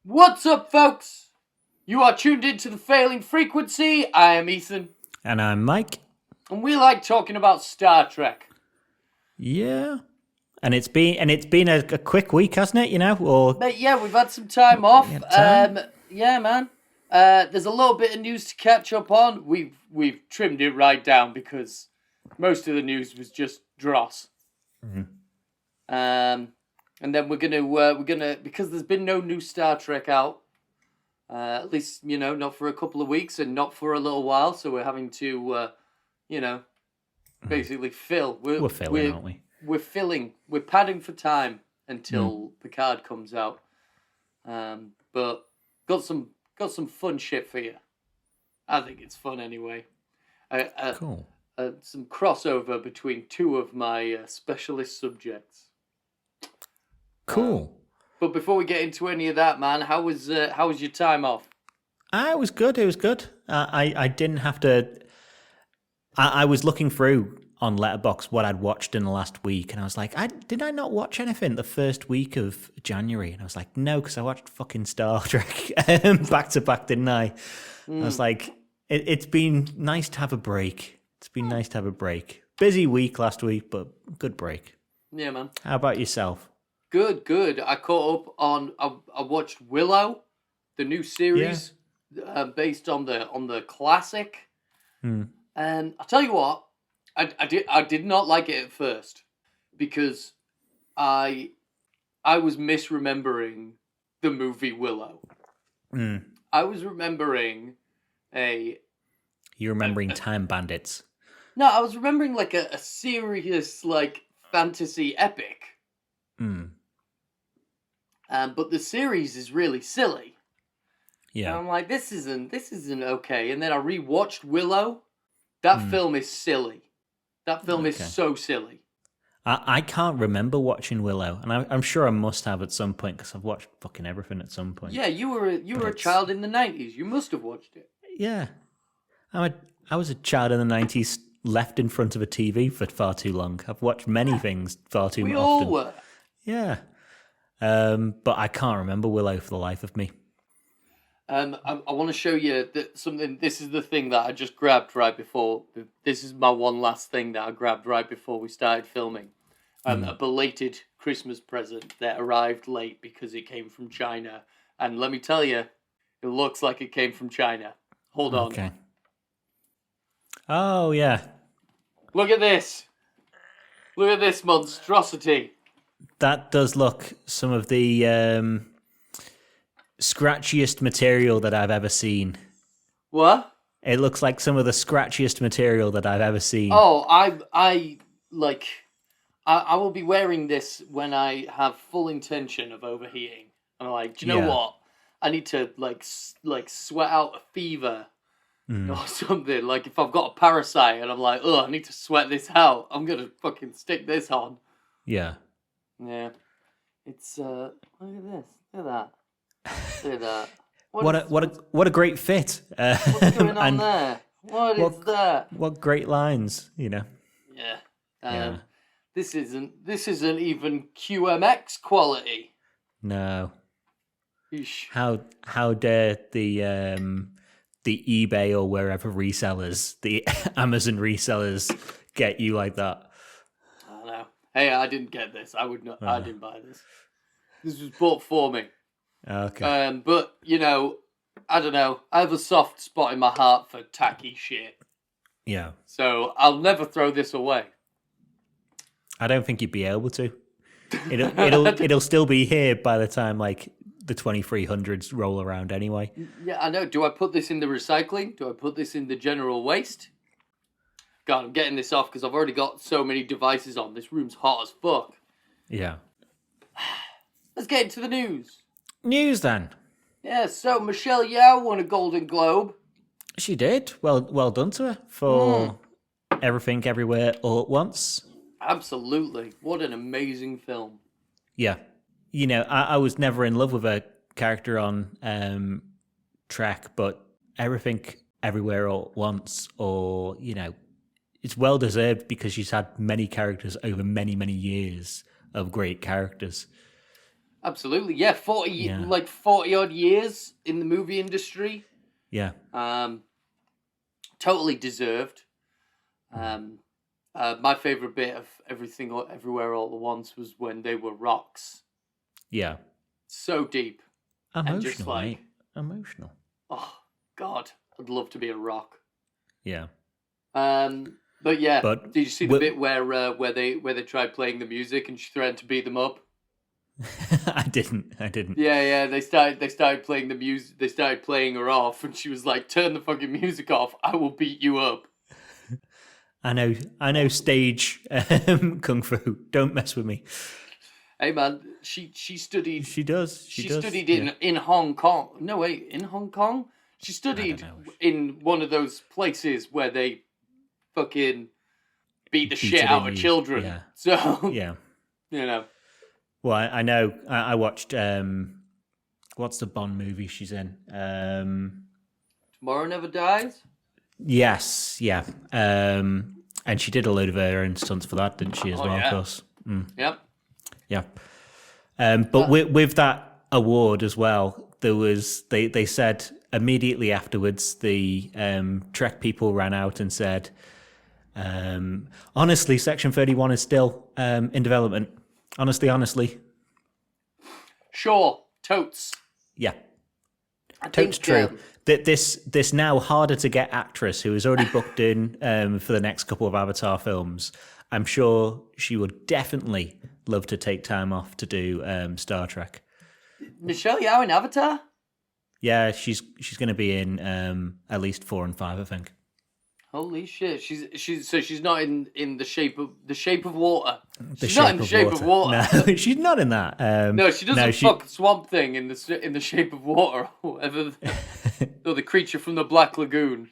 What's up, folks? You are tuned into the Failing Frequency. I am Ethan. And I'm Mike. And we like talking about Star Trek. Yeah. And it's been a quick week, hasn't it? You know, But yeah, we've had some time off. Yeah, man. There's a little bit of news to catch up on. We've trimmed it right down because most of the news was just dross. Mm-hmm. And then we're gonna because there's been no new Star Trek out. At least, not for a couple of weeks and not for a little while. So we're having to, basically fill. We're filling, aren't we? We're filling. We're padding for time until Picard comes out. But got some fun shit for you. I think it's fun anyway. Cool. Some crossover between two of my specialist subjects. Cool. But before we get into any of that, man, how was your time off? It was good. It was good. I didn't have to. I was looking through on Letterboxd what I'd watched in the last week, and I was like, did I not watch anything the first week of January? And I was like, no, because I watched fucking Star Trek back to back, didn't I? I was like, it's been nice to have a break. It's been nice to have a break. Busy week last week, but good break. Yeah, man. How about yourself? Good. I caught up on. I watched Willow, the new series based on the classic. And I'll tell you what, I did not like it at first because I was misremembering the movie Willow. I was remembering You're remembering Time Bandits. No, I was remembering like a serious like fantasy epic. But the series is really silly. Yeah. And I'm like, this isn't okay. And then I rewatched Willow. That film is silly. That film is so silly. I can't remember watching Willow, and I'm sure I must have at some point because I've watched fucking everything at some point. Yeah, you were a child in the 90s. You must have watched it. Yeah. I was a child in the 90s left in front of a TV for far too long. I've watched many things far too often. We all were. Yeah. But I can't remember Willow for the life of me. I want to show you something. This is the thing that I just grabbed right before. This is my one last thing that I grabbed right before we started filming. A belated Christmas present that arrived late because it came from China. And let me tell you, it looks like it came from China. Hold on. Okay. Oh, yeah. Look at this. Look at this monstrosity. That does look some of the scratchiest material that I've ever seen. What? It looks like some of the scratchiest material that I've ever seen. Oh, I will be wearing this when I have full intention of overheating. I'm like, do you know what? I need to like sweat out a fever or something. Like if I've got a parasite and I'm like, oh, I need to sweat this out. I'm gonna fucking stick this on. Yeah. Yeah. It's look at this. Look at that. Look at that. What a great fit. What's going on there? What is that? What great lines, you know. Yeah. This isn't even QMX quality. No. Eesh. How dare the eBay or wherever resellers, the Amazon resellers get you like that? I know. Hey, I didn't get this. I would not. I didn't buy this. This was bought for me. Okay. But I don't know. I have a soft spot in my heart for tacky shit. Yeah. So I'll never throw this away. I don't think you'd be able to. It'll still be here by the time like the 2300s roll around anyway. Yeah, I know. Do I put this in the recycling? Do I put this in the general waste? God, I'm getting this off because I've already got so many devices on. This room's hot as fuck. Yeah. Let's get into the news. News then. Yeah, so Michelle Yeoh won a Golden Globe. She did. Well done to her for Everything Everywhere All at Once. Absolutely. What an amazing film. Yeah. You know, I was never in love with a character on Trek, but Everything Everywhere All at Once, or, you know, it's well deserved because she's had many characters over many, many years of great characters. Absolutely, yeah. 40 odd years in the movie industry. Yeah. Totally deserved. My favorite bit of Everything Everywhere All at Once was when they were rocks. Yeah. So deep. Emotional, and just like, mate. Emotional. Oh God, I'd love to be a rock. Yeah. But yeah, did you see the bit where they tried playing the music and she threatened to beat them up? I didn't. Yeah. They started playing the music. They started playing her off, and she was like, "Turn the fucking music off. I will beat you up." I know stage kung fu. Don't mess with me. Hey man, she studied. She does. She studied in Hong Kong. No wait, in Hong Kong. She studied in one of those places where they fucking beat the shit out of children. Yeah. So yeah, you know. Well, I know. I watched. What's the Bond movie she's in? Tomorrow Never Dies. Yes. Yeah. And she did a load of her own stunts for that, didn't she? As well, yeah. Of course. Yep. Yeah. But with that award as well, there was they said immediately afterwards the Trek people ran out and said, honestly, Section 31 is still in development. Honestly. Sure, totes. Yeah. Totes true. This now harder to get actress who is already booked in for the next couple of Avatar films, I'm sure she would definitely love to take time off to do Star Trek. Michelle Yeoh in Avatar? Yeah, she's going to be in at least 4 and 5, I think. Holy shit! She's not in the shape of Water. She's not in the Shape of Water. No, she's not in that. No, she doesn't fuck Swamp Thing in the Shape of Water, or whatever. Or the creature from the Black Lagoon.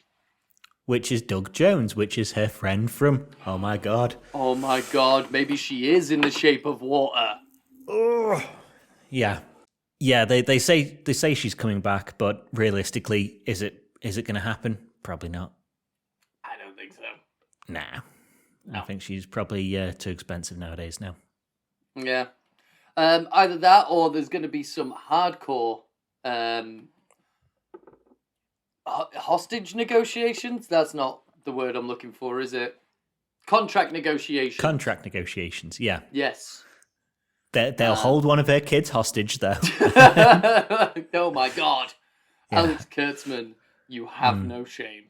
Which is Doug Jones, which is her friend from. Oh my god. Oh my god! Maybe she is in the Shape of Water. Oh. Yeah. They say she's coming back, but realistically, is it going to happen? Probably not. I don't think so. Nah. No. I think she's probably too expensive nowadays now. Yeah. Either that or there's going to be some hardcore hostage negotiations. That's not the word I'm looking for, is it? Contract negotiations. Contract negotiations, yeah. Yes. They'll hold one of her kids hostage, though. Oh my god. Yeah. Alex Kurtzman, you have no shame.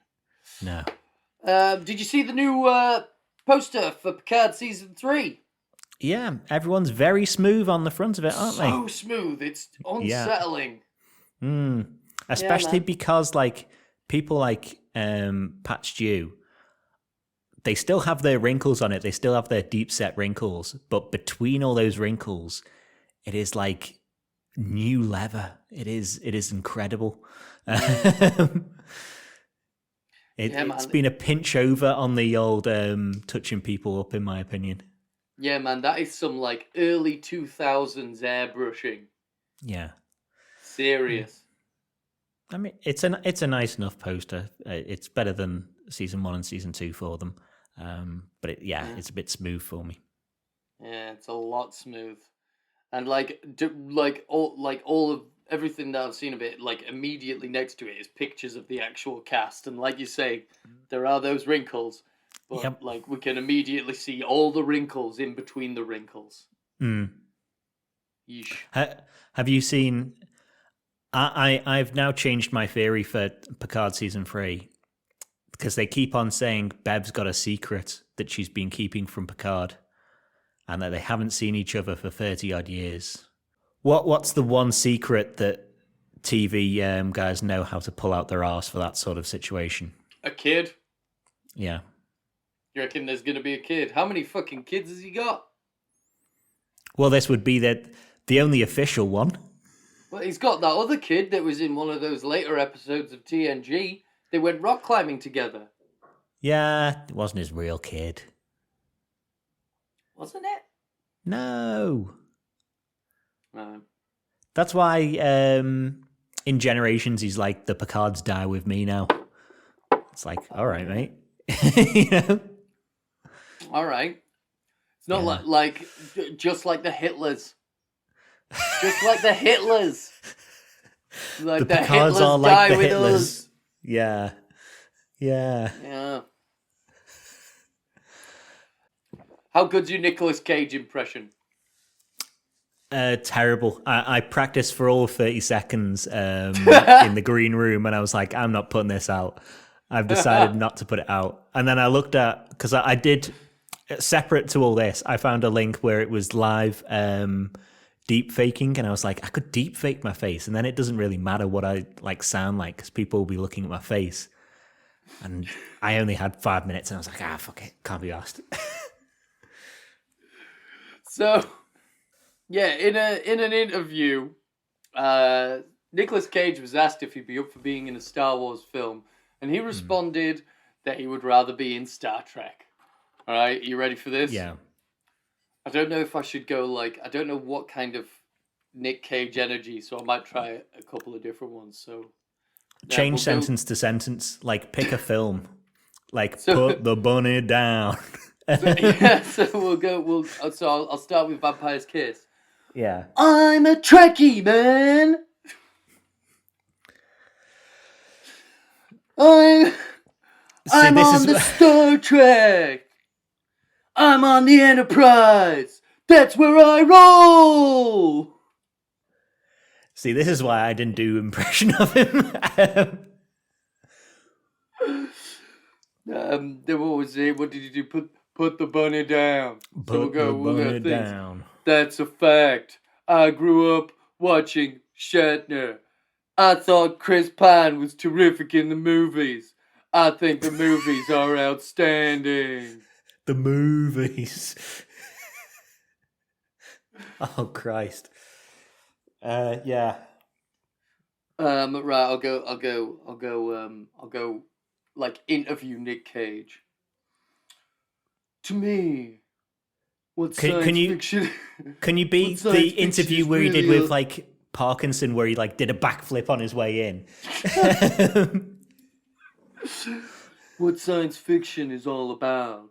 No. Did you see the new poster for Picard Season 3? Yeah, everyone's very smooth on the front of it, aren't they? So smooth, it's unsettling. Yeah. Especially because, like, people like Pat Stew, they still have their wrinkles on it. They still have their deep-set wrinkles. But between all those wrinkles, it is like new leather. It is incredible. It's been a pinch over on the old touching people up, in my opinion. Yeah, man, that is some like early 2000s airbrushing. Yeah. Serious. I mean, it's a nice enough poster. It's better than season 1 and season 2 for them. But it's a bit smooth for me. Yeah, it's a lot smooth. And all of everything that I've seen of it, like immediately next to it is pictures of the actual cast. And like you say, there are those wrinkles. But like we can immediately see all the wrinkles in between the wrinkles. Yeesh. Have you seen? I've now changed my theory for Picard season 3 because they keep on saying Bev's got a secret that she's been keeping from Picard, and that they haven't seen each other for 30 odd years. What's the one secret that TV guys know how to pull out their arse for that sort of situation? A kid. Yeah. You reckon there's going to be a kid? How many fucking kids has he got? Well, this would be the only official one. Well, he's got that other kid that was in one of those later episodes of TNG. They went rock climbing together. Yeah, it wasn't his real kid. Wasn't it? No. That's why in Generations he's like, the Picards die with me now. It's like, all right, mate. You know? All right. It's not like just like the Hitlers. Just like the Hitlers. Like the Picards Hitlers are like die the with Hitlers. us. Yeah. Yeah. How good's your Nicolas Cage impression? Terrible. I practiced for all 30 seconds in the green room, and I was like, I'm not putting this out. I've decided not to put it out. And then I looked at, because I did, separate to all this, I found a link where it was live deep faking, and I was like, I could deep fake my face, and then it doesn't really matter what I sound like, because people will be looking at my face. And I only had 5 minutes, and I was like, fuck it, can't be asked. So, yeah, in an interview, Nicolas Cage was asked if he'd be up for being in a Star Wars film, and he responded that he would rather be in Star Trek. All right, you ready for this? Yeah. I don't know if I should go I don't know what kind of Nick Cage energy, so I might try a couple of different ones. So change sentence to sentence, pick a film, put the bunny down. So I'll start with Vampire's Kiss. Yeah. I'm a Trekkie, man. I'm on the Star Trek. I'm on the Enterprise. That's where I roll. See, this is why I didn't do impression of him. Then what was it? What did you do? Put the bunny down. Put the bunny down. That's a fact. I grew up watching Shatner. I thought Chris Pine was terrific in the movies. I think the movies are outstanding. The movies. Oh Christ. Yeah. Right. I'll go. Interview Nick Cage. To me, what science fiction? Can you be the interview where he did with Parkinson, where he did a backflip on his way in? What science fiction is all about,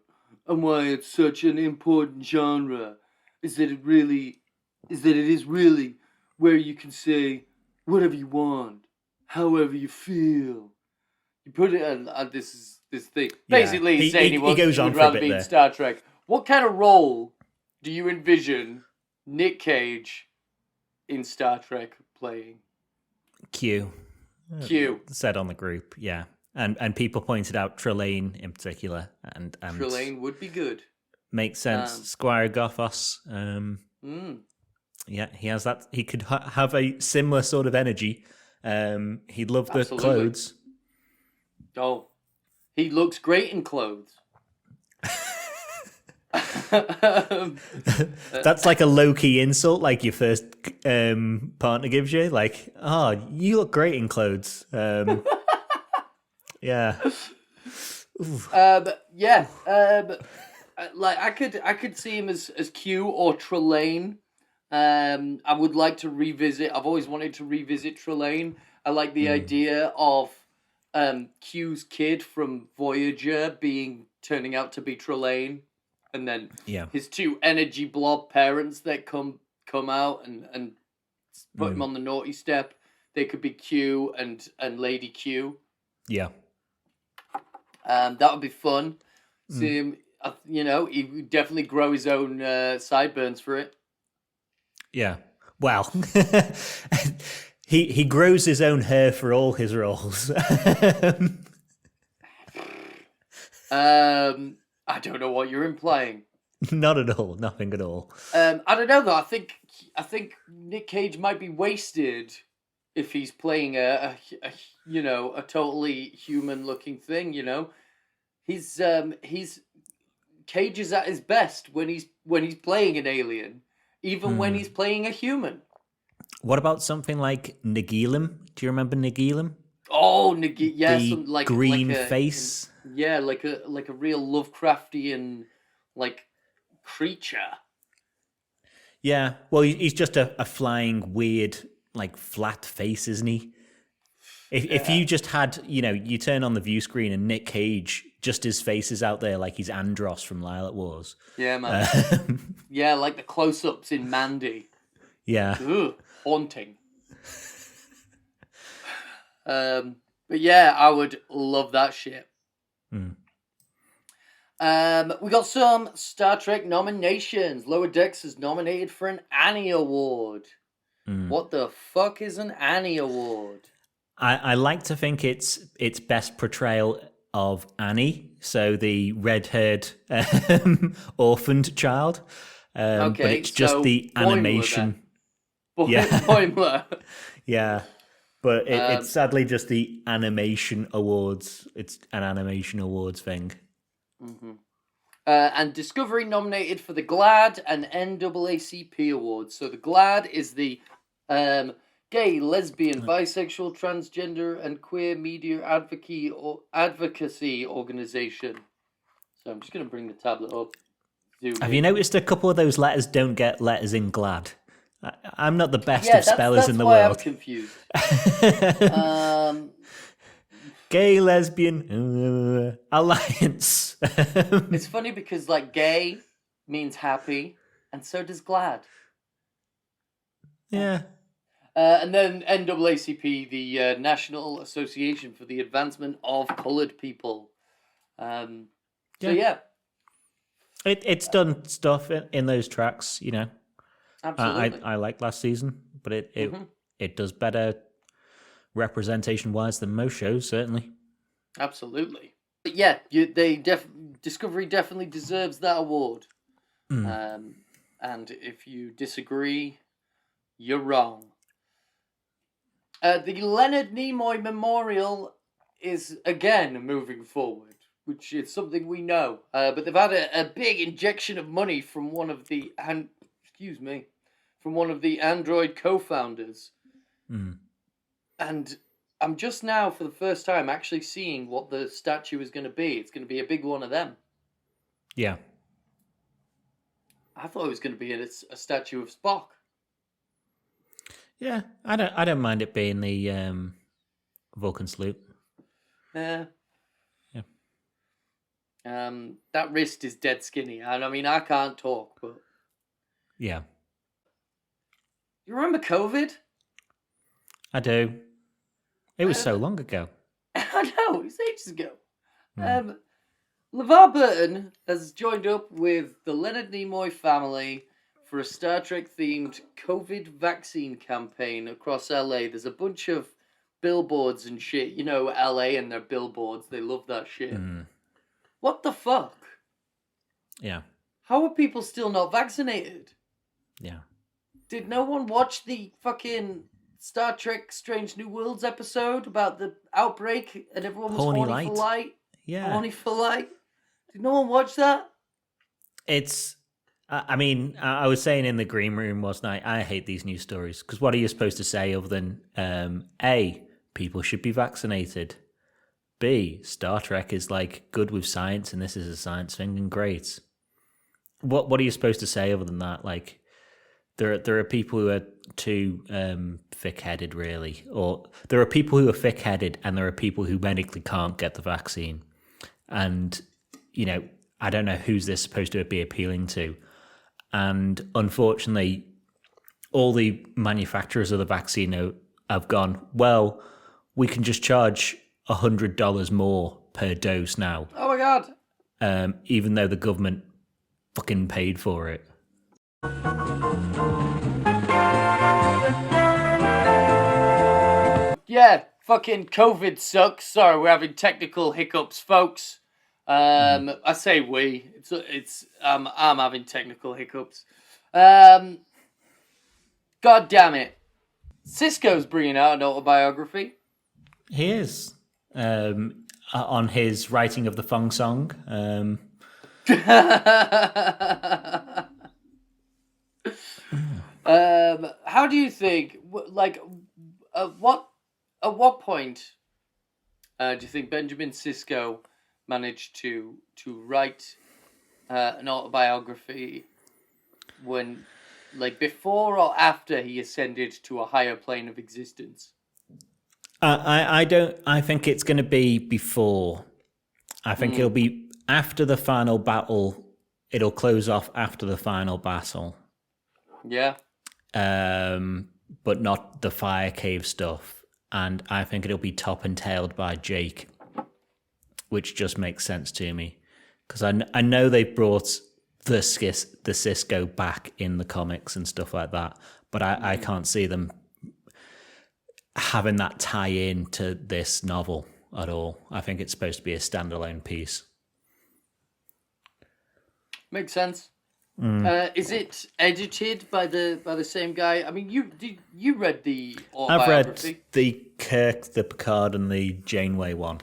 and why it's such an important genre, is that it is really where you can say whatever you want, however you feel. You put it on this thing. Yeah. Basically, he's saying he goes on would for a rather bit be in there. Star Trek. What kind of role do you envision Nick Cage in Star Trek playing? Q. Said on the group, yeah. And people pointed out Trelane in particular. And Trelane would be good. Makes sense. Squire Gothos. Yeah, he has that. He could have a similar sort of energy. He'd love the clothes. Oh, he looks great in clothes. That's like a low-key insult, your first partner gives you. You look great in clothes. Yeah. I could see him as Q or Trelane. I would like to revisit. I've always wanted to revisit Trelane. I like the idea of Q's kid from Voyager turning out to be Trelane, and then his two energy blob parents that come out and put him on the naughty step. They could be Q and Lady Q. Yeah. That would be fun. See him, he would definitely grow his own sideburns for it. Yeah. Well, he grows his own hair for all his roles. I don't know what you're implying. Not at all. Nothing at all. I don't know though. I think Nick Cage might be wasted if he's playing a totally human looking thing. He's Cage is at his best when he's playing an alien, even when he's playing a human. What about something like Nagilum? Do you remember Nagilum? Oh, yeah, the green face. Like a real Lovecraftian creature. Yeah, well, he's just a flying weird flat face, isn't he? If you just had, you turn on the view screen and Nick Cage, just his face is out there like he's Andros from Lilac Wars. Yeah, man. Yeah, like the close-ups in Mandy. Yeah. Ugh, haunting. But yeah, I would love that shit. Mm. We got some Star Trek nominations. Lower Decks is nominated for an Annie Award. What the fuck is an Annie Award? I like to think it's best portrayal of Annie, so the red-haired orphaned child. But it's just so the animation. Boimler. Yeah. But it's sadly just the animation awards. It's an animation awards thing. Mm-hmm. And Discovery nominated for the GLAAD and NAACP awards. So the GLAAD is the Gay, Lesbian, Bisexual, Transgender, and Queer Media Advocacy Organization. So I'm just going to bring the tablet up. Have you noticed a couple of those letters don't get letters in GLAAD? I'm not the best of spellers in the world. That's why I'm confused. Gay, lesbian, alliance. It's funny because, like, gay means happy, and so does GLAAD. Yeah. And then NAACP, the National Association for the Advancement of Coloured People. So, yeah. It's done stuff in those tracks, you know. Absolutely. I like last season, but it does better representation-wise than most shows, certainly. Absolutely. But yeah, Discovery definitely deserves that award. And if you disagree, you're wrong. The Leonard Nimoy Memorial is again moving forward, which is something we know. But they've had a big injection of money from one of the Android co-founders. And I'm just now, for the first time, actually seeing what the statue is going to be. It's going to be a big one of them. Yeah. I thought it was going to be a statue of Spock. Yeah, I don't mind it being the Vulcan salute. Yeah. That wrist is dead skinny, and I mean I can't talk, but yeah. You remember COVID? I do. It was so long ago. I know, it was ages ago. LeVar Burton has joined up with the Leonard Nimoy family for a Star Trek-themed COVID vaccine campaign across LA. There's a bunch of billboards and shit. You know, LA and their billboards. They love that shit. What the fuck? Yeah. How are people still not vaccinated? Yeah. Did no one watch the fucking Star Trek Strange New Worlds episode about the outbreak and everyone was horny for light? Yeah. Horny for light? Did no one watch that? It's... I mean, I was saying in the green room last night, I hate these news stories, because what are you supposed to say other than, A, people should be vaccinated, B, Star Trek is, like, good with science, and this is a science thing, and great. What are you supposed to say other than that? Like, there are people who are too thick-headed, really, or there are people who are thick-headed, and there are people who medically can't get the vaccine. And, you know, I don't know who's this supposed to be appealing to. And unfortunately, all the manufacturers of the vaccine have gone, well, we can just charge $100 more per dose now. Oh my God. Even though the government fucking paid for it. Yeah, fucking COVID sucks. Sorry, we're having technical hiccups, folks. I say we. I'm having technical hiccups. God damn it. Sisko's bringing out an autobiography. He is. On his writing of the Fong Song. How do you think, like, at what point do you think Benjamin Sisko managed to write an autobiography when, like, before or after he ascended to a higher plane of existence? I think it's going to be before. I think it'll be after the final battle. It'll close off after the final battle. Yeah. but not the fire cave stuff. And I think it'll be top and tailed by Jake, which just makes sense to me. Because I know they brought the Sisko back in the comics and stuff like that, but I can't see them having that tie in to this novel at all. I think it's supposed to be a standalone piece. Makes sense. Is it edited by the same guy? I mean, you read the autobiography? I've read the Kirk, the Picard, and the Janeway one.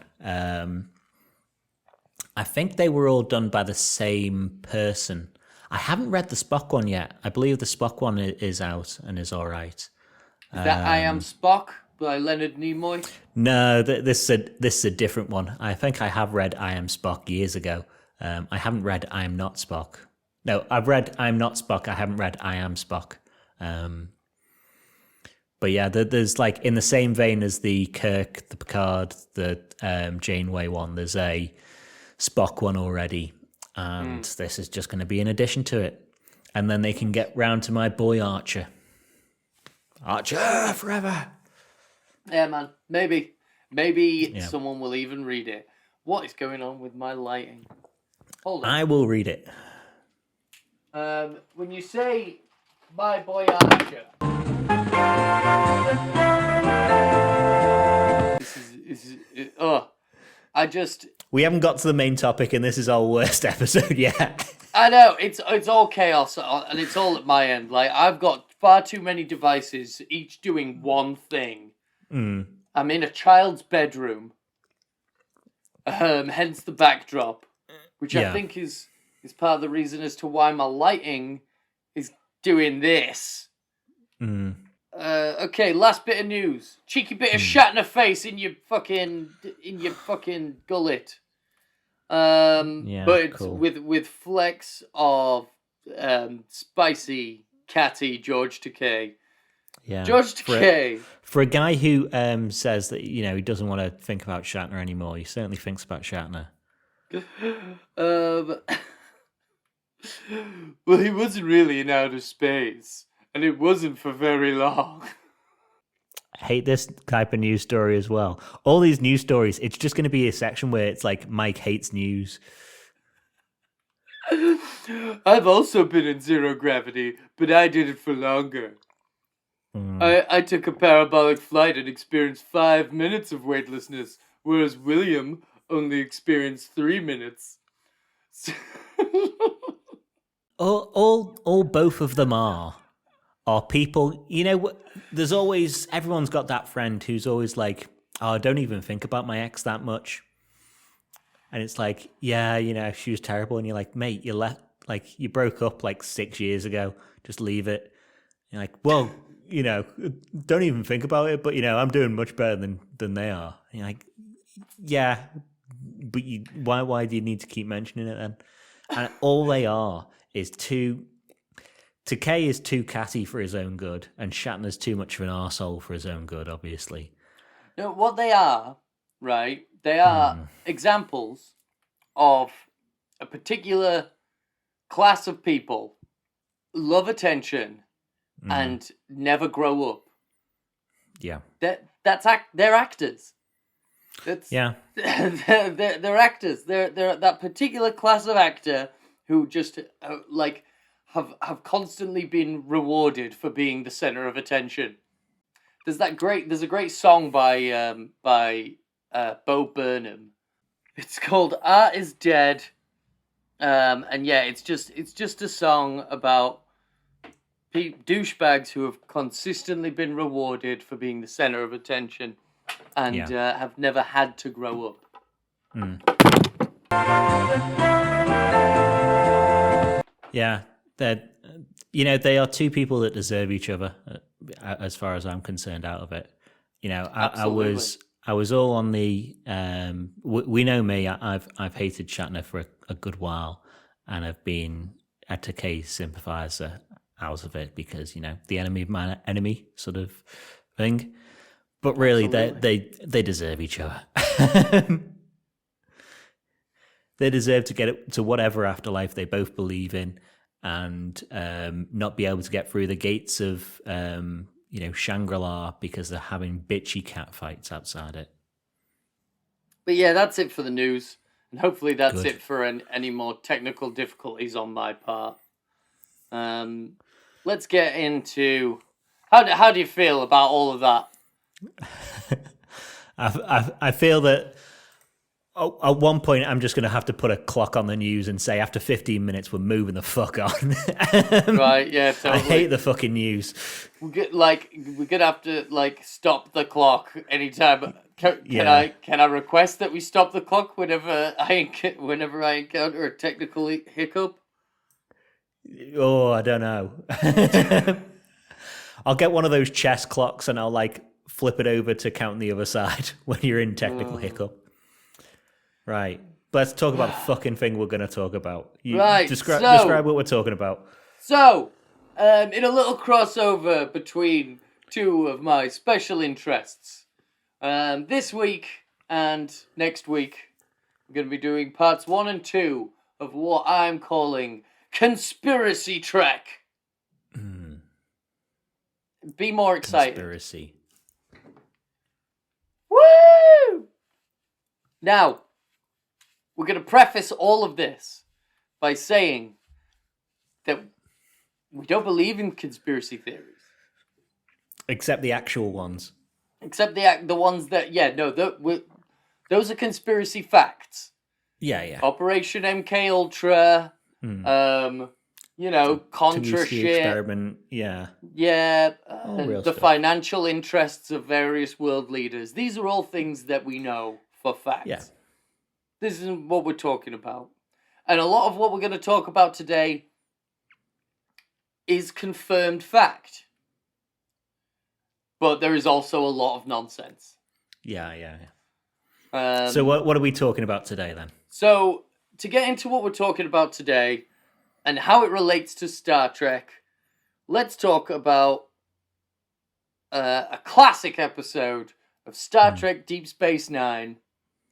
I think they were all done by the same person. I haven't read the Spock one yet. I believe the Spock one is out and is all right. Is that I Am Spock by Leonard Nimoy? No, this is a different one. I think I have read I Am Spock years ago. I haven't read I Am Not Spock. No, I've read I Am Not Spock. I haven't read I Am Spock. But yeah, there's like in the same vein as the Kirk, the Picard, the Janeway one, there's a Spock one already. And this is just going to be an addition to it. And then they can get round to my boy Archer. Archer forever. Yeah, man. Maybe someone will even read it. What is going on with my lighting? Hold on. I will read it. When you say my boy Archer, we haven't got to the main topic, and this is our worst episode yet. I know it's all chaos, and it's all at my end. Like I've got far too many devices, each doing one thing. I'm in a child's bedroom, hence the backdrop, which I think is part of the reason as to why my lighting is doing this. Okay, last bit of news. Cheeky bit of Shatner face in your fucking gullet. But it's cool. with flecks of spicy, catty George Takei. Yeah. George Takei. For a guy who says that he doesn't want to think about Shatner anymore, he certainly thinks about Shatner. Well, he wasn't really in outer space, and it wasn't for very long. I hate this type of news story as well. All these news stories, it's just going to be a section where it's like Mike hates news. I've also been in zero gravity, but I did it for longer. I took a parabolic flight and experienced 5 minutes of weightlessness, whereas William only experienced 3 minutes. all both of them are people. There's always, everyone's got that friend who's always like, oh, don't even think about my ex that much. And it's like, yeah, she was terrible. And you're like, mate, you broke up like 6 years ago. Just leave it. You're like, well, don't even think about it. But, I'm doing much better than they are. And you're like, yeah, but why do you need to keep mentioning it then? And all they are is Takei is too catty for his own good, and Shatner's too much of an arsehole for his own good, obviously. No, what they are, right? They are examples of a particular class of people love attention and never grow up. Yeah. They're actors. They're actors. They're that particular class of actor who just have constantly been rewarded for being the center of attention. There's a great song by Bo Burnham. It's called "Art Is Dead," and yeah, it's just a song about douchebags who have consistently been rewarded for being the center of attention and have never had to grow up. Yeah, they are two people that deserve each other, as far as I'm concerned. Out of it, I was all on the. We know me. I've hated Shatner for a good while, and I've been a Takei sympathizer out of it because the enemy of my enemy sort of thing. But really, they deserve each other. They deserve to get it to whatever afterlife they both believe in, and not be able to get through the gates of Shangri-La because they're having bitchy cat fights outside it. But yeah, that's it for the news, and hopefully that's Good. it for any more technical difficulties on my part. Let's get into how do you feel about all of that? I feel that at one point I'm just going to have to put a clock on the news and say after 15 minutes we're moving the fuck on. Right? Yeah, totally. I hate the fucking news. We're gonna have to stop the clock anytime. Can I request that we stop the clock whenever I encounter a technical hiccup? Oh, I don't know. I'll get one of those chess clocks and I'll flip it over to count the other side when you're in technical hiccup. Right. Let's talk about the fucking thing we're going to talk about. Describe what we're talking about. So, in a little crossover between two of my special interests, this week and next week, we're going to be doing parts 1 and 2 of what I'm calling Conspiracy Trek. Be more excited. Conspiracy. Woo! Now, we're going to preface all of this by saying that we don't believe in conspiracy theories. Except the actual ones. Except the ones that, those are conspiracy facts. Yeah. Operation MK Ultra, Contra shit. Experiment, yeah. Yeah, the stuff. Financial interests of various world leaders. These are all things that we know for facts. Yeah. This isn't what we're talking about. And a lot of what we're going to talk about today is confirmed fact. But there is also a lot of nonsense. Yeah. So what are we talking about today then? So, to get into what we're talking about today and how it relates to Star Trek, let's talk about a classic episode of Star Trek Deep Space Nine,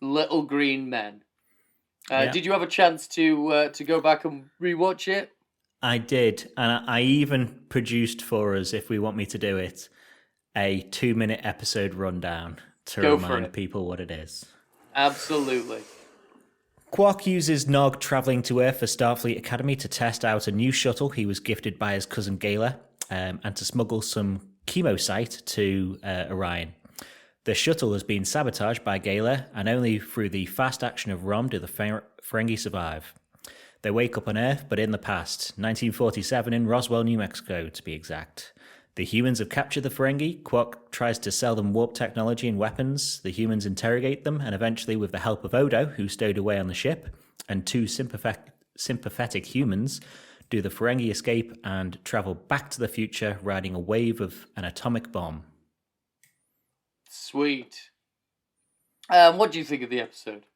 Little Green Men. Did you have a chance to go back and rewatch it? I did, and I even produced for us, if we want me to do it, a 2-minute episode rundown to remind people what it is. Absolutely. Quark uses Nog travelling to Earth for Starfleet Academy to test out a new shuttle he was gifted by his cousin Gayla, and to smuggle some chemosite to Orion. The shuttle has been sabotaged by Gayla, and only through the fast action of Rom do the Ferengi survive. They wake up on Earth, but in the past, 1947 in Roswell, New Mexico, to be exact. The humans have captured the Ferengi. Quark tries to sell them warp technology and weapons. The humans interrogate them, and eventually, with the help of Odo, who stowed away on the ship, and 2 sympathetic humans, do the Ferengi escape and travel back to the future, riding a wave of an atomic bomb. Sweet. What do you think of the episode?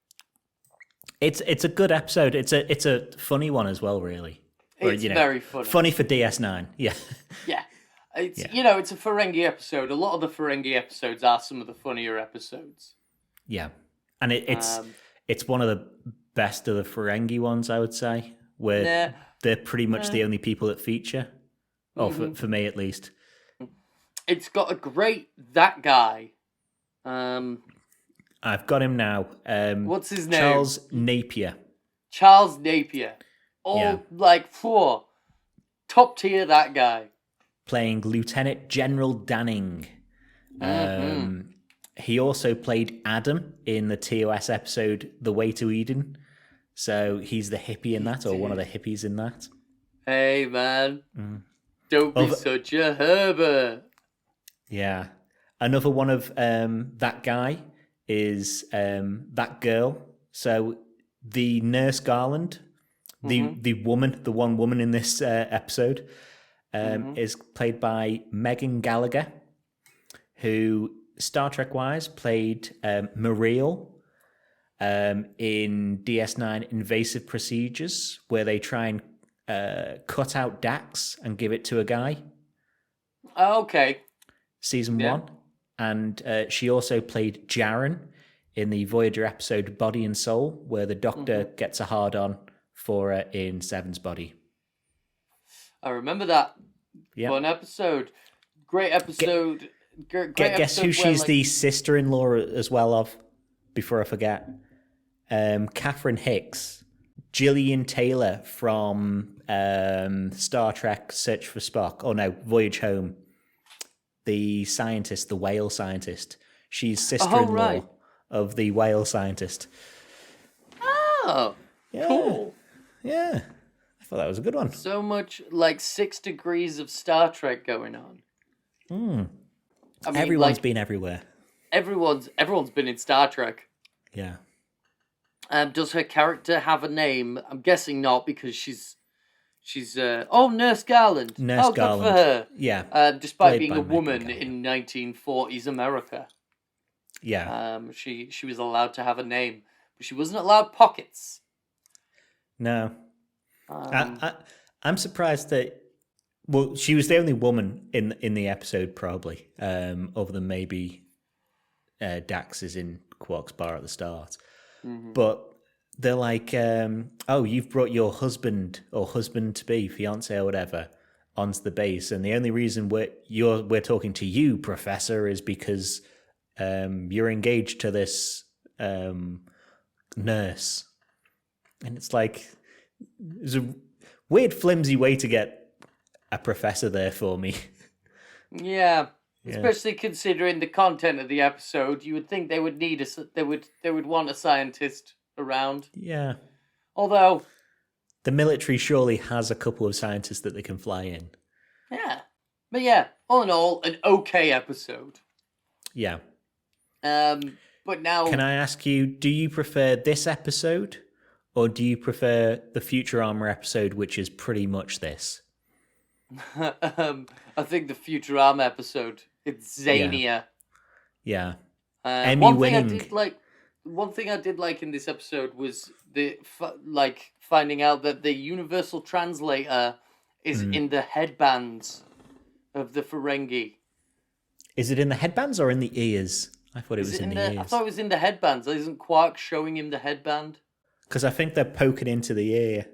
It's a good episode. It's a funny one as well, really. It's very funny. Funny for DS9, yeah. Yeah. It's a Ferengi episode. A lot of the Ferengi episodes are some of the funnier episodes. Yeah. And it's one of the best of the Ferengi ones, I would say, where they're pretty much the only people that feature. For me, at least. It's got a great that guy. I've got him now. What's his name? Charles Napier. Charles Napier. Top tier that guy. Playing Lieutenant General Danning. He also played Adam in the TOS episode The Way to Eden. So he's the hippie in that, or one of the hippies in that. Hey, man. Don't be such a Herbert. Yeah. Another one of that guy is that girl. So the Nurse Garland, the one woman in this episode, is played by Megan Gallagher, who Star Trek wise played Muriel in DS9 Invasive Procedures, where they try and cut out Dax and give it to a guy. Okay. Season 1. And she also played Jaren in the Voyager episode Body and Soul, where the Doctor gets a hard-on for her in Seven's body. I remember that. Yeah. Fun episode. Great episode. Guess who she's the sister-in-law as well of? Before I forget. Catherine Hicks. Gillian Taylor from Star Trek Search for Spock. Oh no, Voyage Home. The scientist, the whale scientist. She's sister-in-law of the whale scientist. Oh, yeah. Cool. Yeah. I thought that was a good one. So much like 6 degrees of Star Trek going on. I mean, everyone's been everywhere. Everyone's been in Star Trek. Yeah. Does her character have a name? I'm guessing not because she's Nurse Garland. Nurse Garland. Good for her. Yeah. Despite being a woman in 1940s America. Yeah. She was allowed to have a name, but she wasn't allowed pockets. No. I'm surprised that. Well, she was the only woman in the episode, probably, other than maybe Dax is in Quark's bar at the start. Mm-hmm. But they're like, you've brought your husband or husband-to-be, fiancé or whatever, onto the base, and the only reason we're talking to you, Professor, is because you're engaged to this nurse. And it's like, it's a weird, flimsy way to get a professor there for me. Yeah, especially considering the content of the episode, you would think they would need they would want a scientist around. Yeah. Although the military surely has a couple of scientists that they can fly in. Yeah. But yeah, all in all, an okay episode. Yeah. But now, can I ask you, do you prefer this episode or do you prefer the Futurama episode, which is pretty much this? I think the Futurama episode, it's zanier. Yeah. Emmy winning. One thing I did like in this episode was finding out that the universal translator is in the headbands of the Ferengi. Is it in the headbands or in the ears? I thought it was in the ears. I thought it was in the headbands. Isn't Quark showing him the headband? Because I think they're poking into the ear.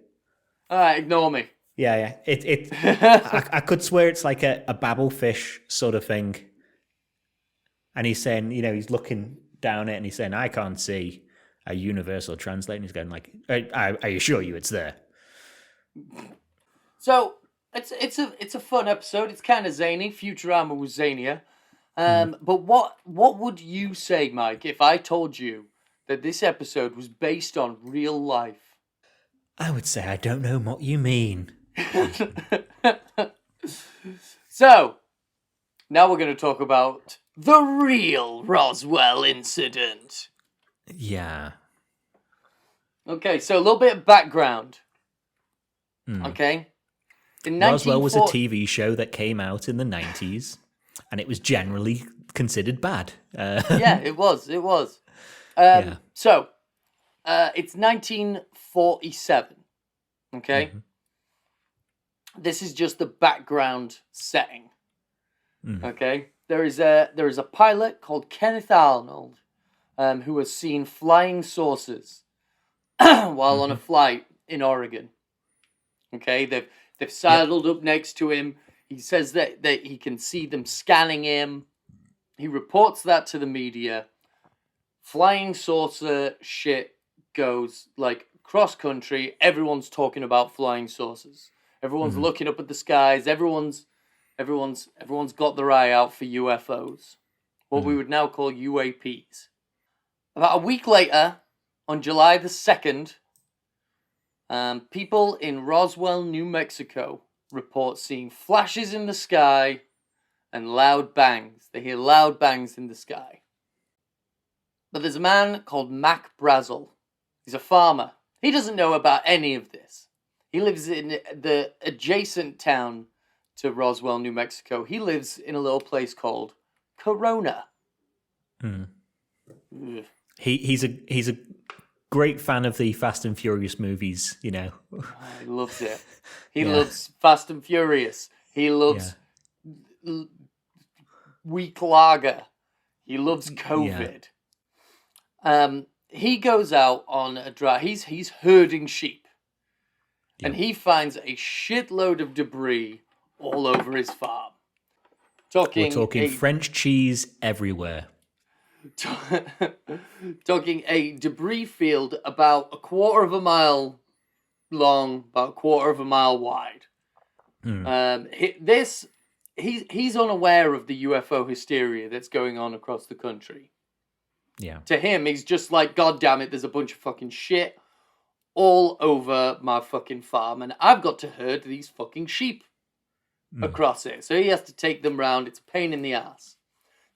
All right, ignore me. Yeah. I could swear it's like a babblefish sort of thing. And he's saying, he's looking down it and he's saying, I can't see a universal translator. And he's going like, I assure you it's there. So it's a fun episode. It's kind of zany. Futurama was zanier. But what would you say, Mike, if I told you that this episode was based on real life? I would say I don't know what you mean. So, now we're going to talk about the real Roswell incident. Yeah. Okay, so a little bit of background. Okay. Roswell was a TV show that came out in the 90s, and it was generally considered bad. Yeah, it was. So, it's 1947. Okay. Mm-hmm. This is just the background setting. Okay. There is a pilot called Kenneth Arnold, who has seen flying saucers while on a flight in Oregon. Okay, they've saddled up next to him. He says that he can see them scanning him. He reports that to the media. Flying saucer shit goes like cross country. Everyone's talking about flying saucers. Everyone's looking up at the skies. Everyone's got their eye out for UFOs, what we would now call UAPs. About a week later, on July the 2nd, people in Roswell, New Mexico, report seeing flashes in the sky and loud bangs. They hear loud bangs in the sky. But there's a man called Mac Brazel. He's a farmer. He doesn't know about any of this. He lives in the adjacent town to Roswell, New Mexico. He lives in a little place called Corona. He's a great fan of the Fast and Furious movies, He loves it. He loves Fast and Furious. He loves weak lager. He loves COVID. He goes out on a drive. He's herding sheep. and he finds a shitload of debris all over his farm. We're talking French cheese everywhere. Talking a debris field about a quarter of a mile long, about a quarter of a mile wide. He's unaware of the UFO hysteria that's going on across the country. Yeah. To him, he's just like, God damn it, there's a bunch of fucking shit all over my fucking farm, and I've got to herd these fucking sheep across it. So he has to take them round. It's a pain in the ass.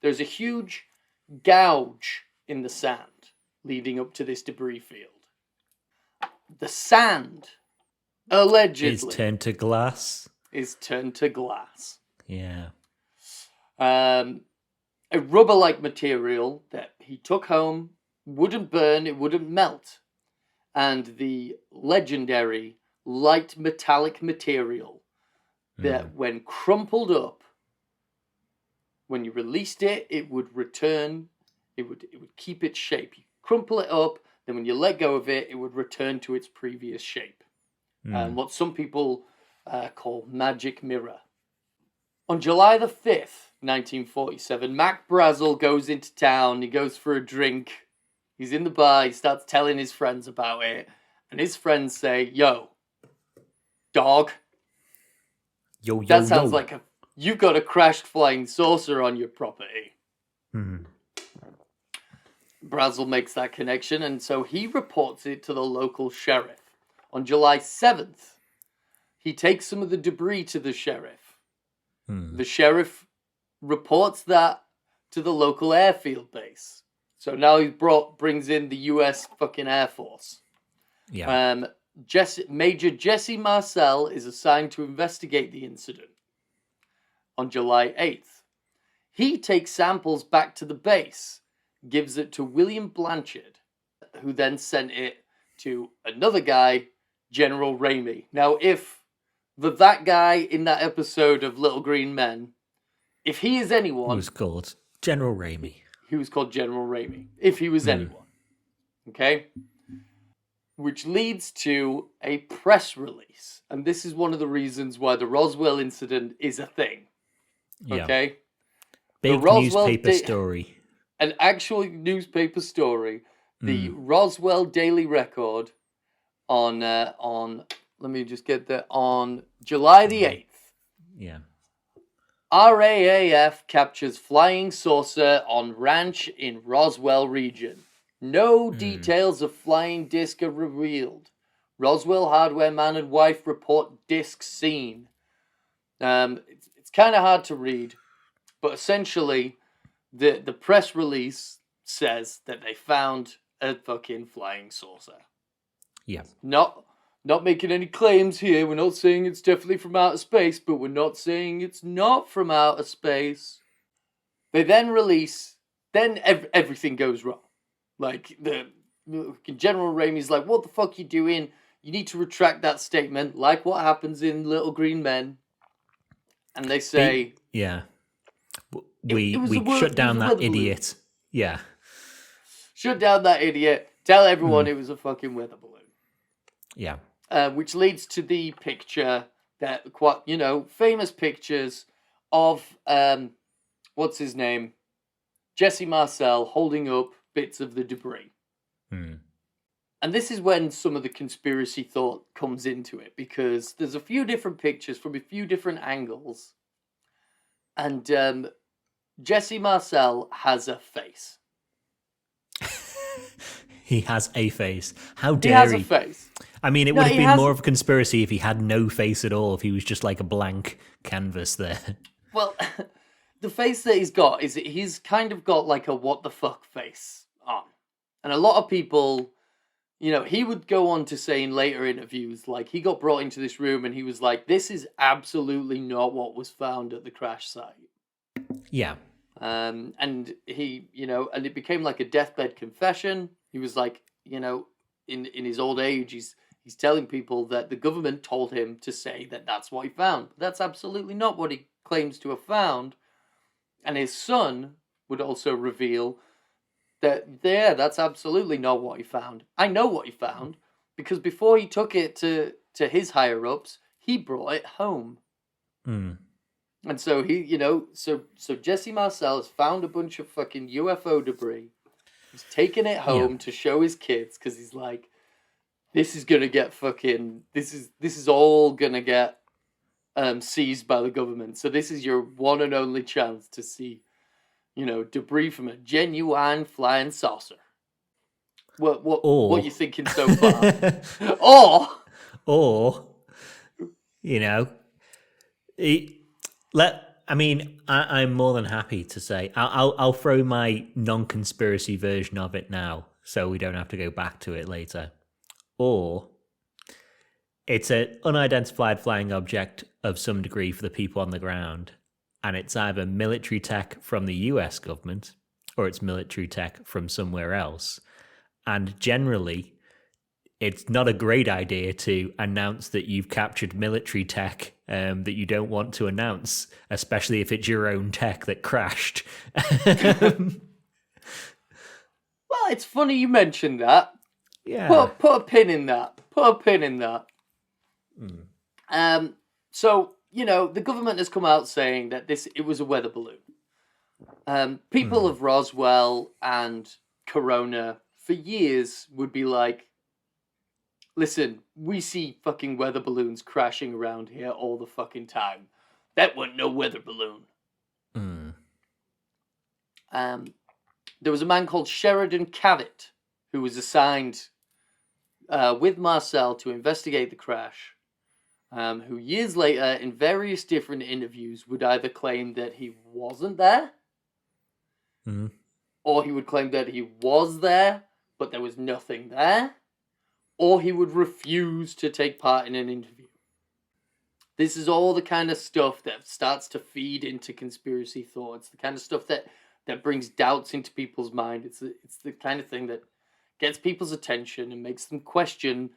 There's a huge gouge in the sand leading up to this debris field. The sand, allegedly, is turned to glass. Yeah. A rubber-like material that he took home, wouldn't burn, it wouldn't melt. And the legendary light metallic material that when crumpled up, when you released it, it would return, it would keep its shape. You crumple it up, then when you let go of it, it would return to its previous shape. What some people call magic mirror. On July the 5th, 1947, Mac Brazel goes into town, he goes for a drink, he's in the bar, he starts telling his friends about it, and his friends say, yo, dog, that sounds like you've got a crashed flying saucer on your property. Brazel makes that connection, and so he reports it to the local sheriff. On July 7th, he takes some of the debris to the sheriff. The sheriff reports that to the local airfield base. So now he brings in the U.S. fucking Air Force. Yeah. Major Jesse Marcel is assigned to investigate the incident. On July 8th, he takes samples back to the base, gives it to William Blanchard, who then sent it to another guy, General Ramey. Now, if that guy in that episode of Little Green Men, if he is anyone... He was called General Ramey. He was called General Ramey. If he was anyone. Okay? Which leads to a press release. And this is one of the reasons why the Roswell incident is a thing. Okay? Big newspaper story. An actual newspaper story. The Roswell Daily Record on let me just get that, on July the 8th. Yeah. RAAF captures flying saucer on ranch in Roswell region. No details of flying disc are revealed. Roswell hardware man and wife report disc seen. It's kind of hard to read, but essentially the press release says that they found a fucking flying saucer. Yeah. Not making any claims here. We're not saying it's definitely from outer space, but we're not saying it's not from outer space. They then release, everything goes wrong. Like, the General Ramey's like, what the fuck you doing? You need to retract that statement, like what happens in Little Green Men. And they say... We shut down that idiot. Yeah. Shut down that idiot. Tell everyone it was a fucking weather balloon. Yeah. Which leads to the picture that, famous pictures of, what's his name? Jesse Marcel holding up bits of the debris. And this is when some of the conspiracy thought comes into it, because there's a few different pictures from a few different angles. And Jesse Marcel has a face. He has a face. How dare he? He has a face. I mean, it would have been more of a conspiracy if he had no face at all, if he was just like a blank canvas there. Well, the face that he's got is he's kind of got like a what the fuck face on. And a lot of people, he would go on to say in later interviews, like, he got brought into this room and he was like, this is absolutely not what was found at the crash site. Yeah. And he, and it became like a deathbed confession. He was like, in his old age, he's telling people that the government told him to say that that's what he found. But that's absolutely not what he claims to have found. And his son would also reveal that, yeah, that's absolutely not what he found. I know what he found, because before he took it to to his higher ups, he brought it home. Mm. And so so Jesse Marcel has found a bunch of fucking UFO debris. He's taken it home to show his kids because he's like, this is gonna get fucking. This is all gonna get seized by the government. So this is your one and only chance to see, debris from a genuine flying saucer. What are you thinking so far? or I'm more than happy to say I'll throw my non-conspiracy version of it now, so we don't have to go back to it later. Or it's an unidentified flying object of some degree for the people on the ground, and it's either military tech from the US government or it's military tech from somewhere else. And generally, it's not a great idea to announce that you've captured military tech that you don't want to announce, especially if it's your own tech that crashed. Well, it's funny you mentioned that. Yeah. Put a pin in that. So, the government has come out saying that it was a weather balloon. People of Roswell and Corona for years would be like, listen, we see fucking weather balloons crashing around here all the fucking time. That wasn't no weather balloon. There was a man called Sheridan Cavett who was assigned with Marcel to investigate the crash, who years later, in various different interviews, would either claim that he wasn't there, or he would claim that he was there, but there was nothing there, or he would refuse to take part in an interview. This is all the kind of stuff that starts to feed into conspiracy thoughts, the kind of stuff that brings doubts into people's mind. It's the kind of thing that gets people's attention and makes them question,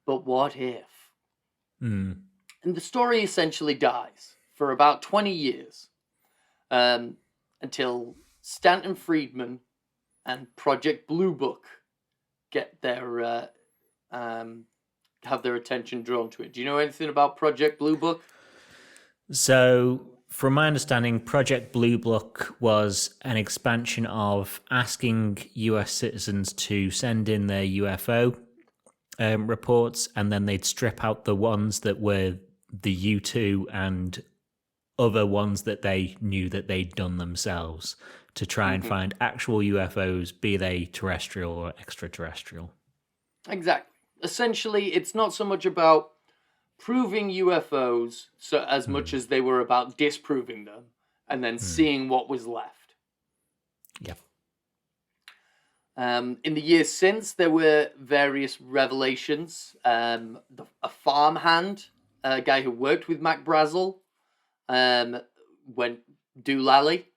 but what if? And the story essentially dies for about 20 years until Stanton Friedman and Project Blue Book get their have their attention drawn to it. Do you know anything about Project Blue Book? So, from my understanding, Project Blue Book was an expansion of asking US citizens to send in their UFO reports, and then they'd strip out the ones that were the U2 and other ones that they knew that they'd done themselves to try and find actual UFOs, be they terrestrial or extraterrestrial. Exactly. Essentially, it's not so much about proving UFOs as much as they were about disproving them and then seeing what was left. Yep. In the years since, there were various revelations. A farmhand, a guy who worked with Mac Brazel, went doolally.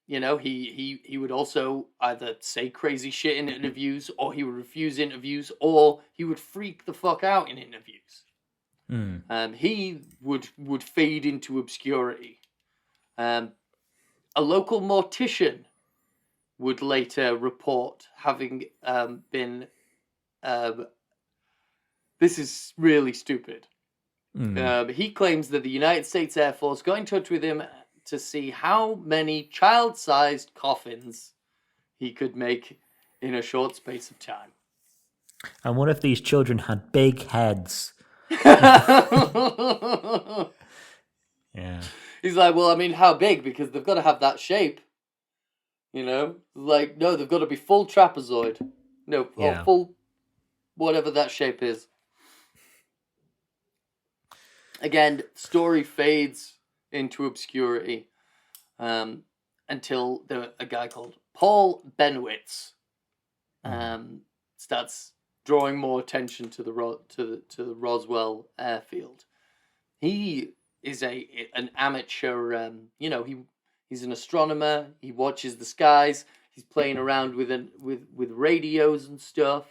He would also either say crazy shit in interviews, or he would refuse interviews, or he would freak the fuck out in interviews. He would fade into obscurity. A local mortician would later report having been... this is really stupid. He claims that the United States Air Force got in touch with him to see how many child-sized coffins he could make in a short space of time. And what if these children had big heads? Yeah. He's like, well, I mean, how big? Because they've got to have that shape. Like, no, they've got to be full trapezoid. No, or full whatever that shape is. Again, story fades into obscurity until a guy called Paul Benowitz starts drawing more attention to the Roswell airfield. He is an amateur. He's an astronomer. He watches the skies. He's playing around with radios and stuff.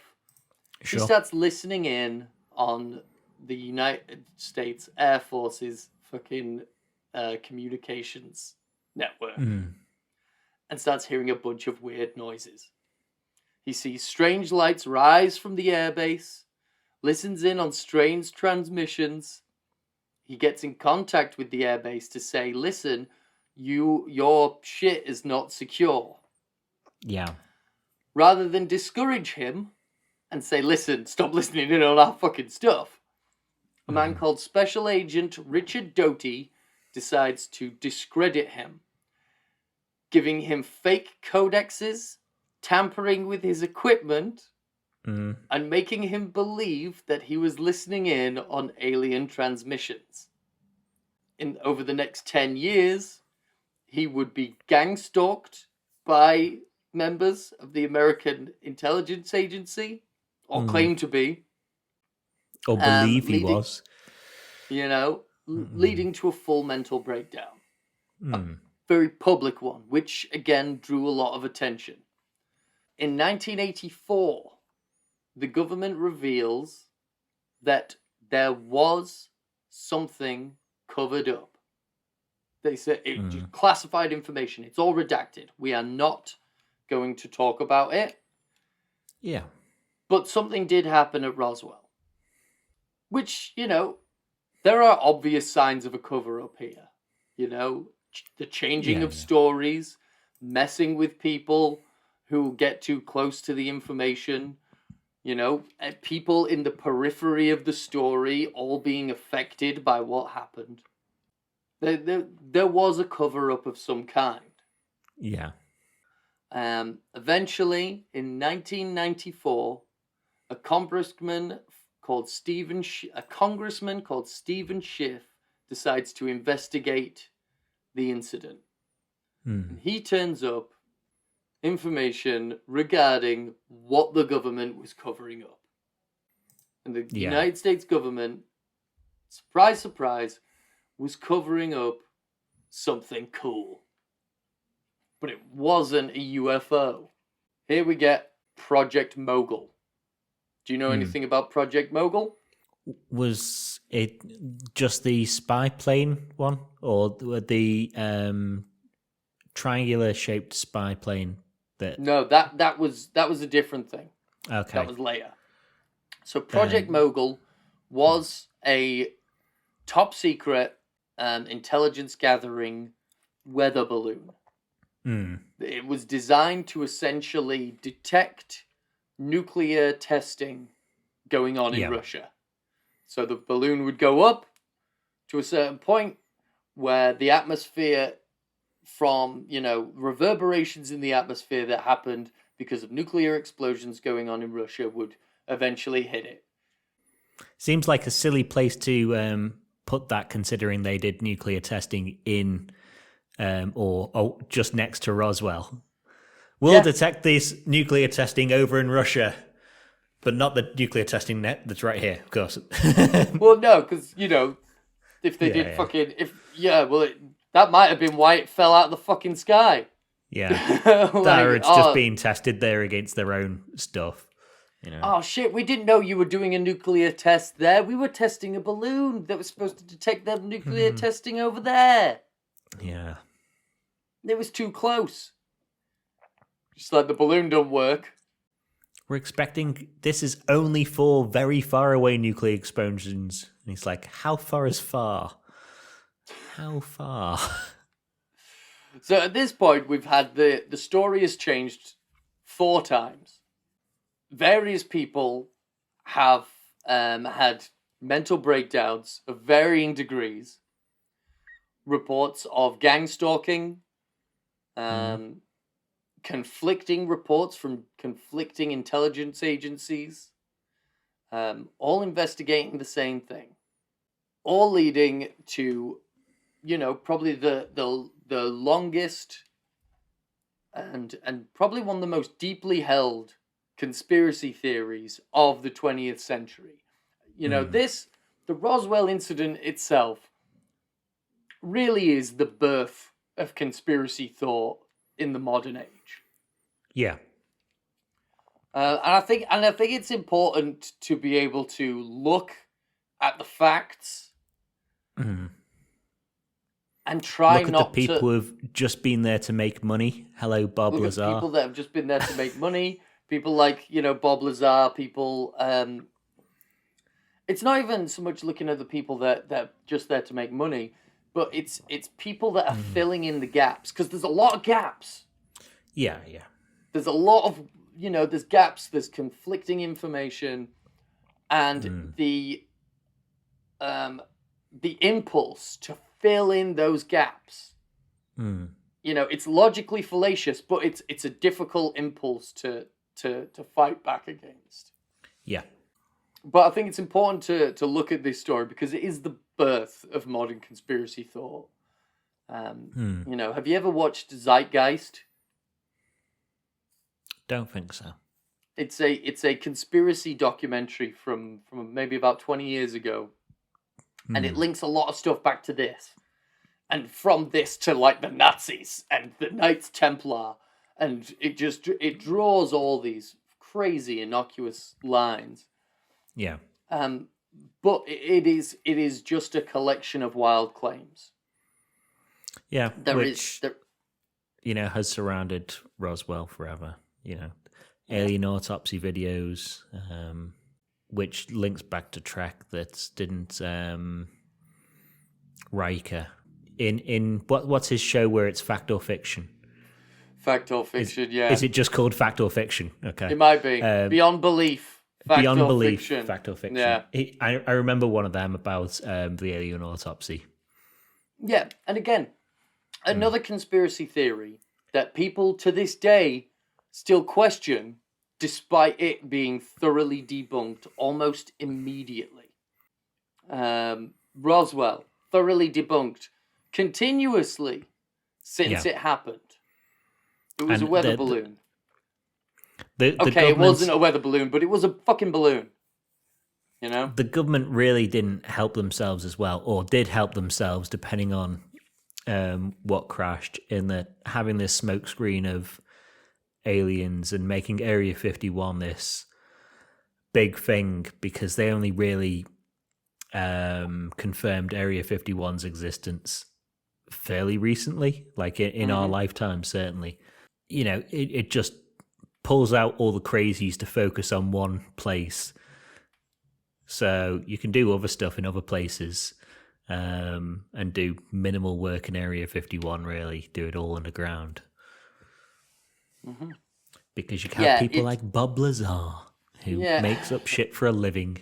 Sure. He starts listening in on the United States Air Force's fucking communications network and starts hearing a bunch of weird noises. He sees strange lights rise from the airbase, listens in on strange transmissions. He gets in contact with the airbase to say, listen, your shit is not secure. Yeah. Rather than discourage him and say, listen, stop listening in on our fucking stuff, a man called Special Agent Richard Doty decides to discredit him, giving him fake codexes, tampering with his equipment, and making him believe that he was listening in on alien transmissions. Over the next 10 years, he would be gang-stalked by members of the American Intelligence Agency, or claim to be. Or believe he was. Leading to a full mental breakdown. A very public one, which, again, drew a lot of attention. In 1984, the government reveals that there was something covered up. They said it's classified information. It's all redacted. We are not going to talk about it. Yeah. But something did happen at Roswell. Which, there are obvious signs of a cover-up here. The changing of stories, messing with people who get too close to the information, people in the periphery of the story all being affected by what happened. There was a cover-up of some kind. Yeah. Eventually, in 1994, a congressman called Stephen Schiff decides to investigate the incident. And he turns up information regarding what the government was covering up. And the United States government, surprise, surprise, was covering up something cool. But it wasn't a UFO. Here we get Project Mogul. Do you know anything about Project Mogul? Was it just the spy plane one, or the triangular-shaped spy plane? No, that was a different thing. Okay, that was later. So Project Mogul was a top secret intelligence gathering weather balloon. It was designed to essentially detect nuclear testing going on in Russia. So the balloon would go up to a certain point where the atmosphere from, reverberations in the atmosphere that happened because of nuclear explosions going on in Russia would eventually hit it. Seems like a silly place to put that, considering they did nuclear testing in or just next to Roswell. We'll detect this nuclear testing over in Russia, but not the nuclear testing net that's right here, of course. Well, no, because, if they did fucking... that might have been why it fell out of the fucking sky. Yeah. It's just being tested there against their own stuff. Oh, shit, we didn't know you were doing a nuclear test there. We were testing a balloon that was supposed to detect the nuclear testing over there. Yeah. It was too close. Just like the balloon don't work. We're expecting this is only for very far away nuclear explosions. And he's like, how far is far? How far? So at this point, we've had the story has changed 4 times. Various people have had mental breakdowns of varying degrees. Reports of gang stalking, conflicting reports from conflicting intelligence agencies, all investigating the same thing, all leading to, probably the longest and probably one of the most deeply held conspiracy theories of the 20th century. The Roswell incident itself really is the birth of conspiracy thought in the modern age. Yeah. And I think it's important to be able to look at the facts and try look not at the people who have just been there to make money. Hello, Bob Lazar. People that have just been there to make money. People like, Bob Lazar, people It's not even so much looking at the people that are just there to make money, but it's people that are filling in the gaps, because there's a lot of gaps. Yeah. There's a lot of, there's gaps, there's conflicting information, and the impulse to fill in those gaps. It's logically fallacious, but it's a difficult impulse to fight back against. Yeah. But I think it's important to look at this story because it is the birth of modern conspiracy thought. Have you ever watched Zeitgeist? Don't think so. It's a conspiracy documentary from maybe about 20 years ago. And it links a lot of stuff back to this. And from this to like the Nazis and the Knights Templar. And it draws all these crazy innocuous lines. Yeah. But it is just a collection of wild claims. Yeah. Which has surrounded Roswell forever. Alien autopsy videos, which links back to Trek that didn't Riker in what's his show where it's fact or fiction? Fact or fiction, yeah. Is it just called fact or fiction? Okay. It might be. Beyond belief. Fact or fiction. Fact or fiction. Yeah. I remember one of them about the alien autopsy. Yeah, and again, another conspiracy theory that people to this day still question, despite it being thoroughly debunked almost immediately. Roswell, thoroughly debunked continuously since it happened. It was a weather balloon. It wasn't a weather balloon, but it was a fucking balloon. The government really didn't help themselves as well, or did help themselves, depending on what crashed, in that having this smokescreen of aliens and making Area 51 this big thing, because they only really confirmed Area 51's existence fairly recently, like in our lifetime, certainly. It just pulls out all the crazies to focus on one place. So you can do other stuff in other places and do minimal work in Area 51, really. Do it all underground. Because you have people like Bob Lazar, who makes up shit for a living.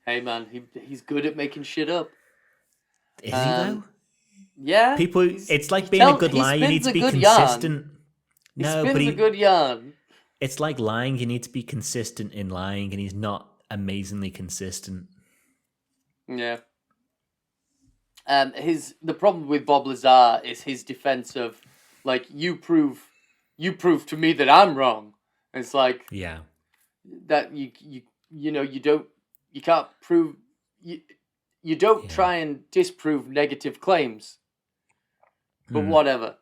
Hey, man, he's good at making shit up. Is he, though? Yeah. It's like being a good liar. You need to be consistent. He spins a good yarn. It's like lying. You need to be consistent in lying, and he's not amazingly consistent. Yeah. The problem with Bob Lazar is his defense of, like, you prove to me that I'm wrong. And it's like, that you can't prove, you don't try and disprove negative claims. But whatever.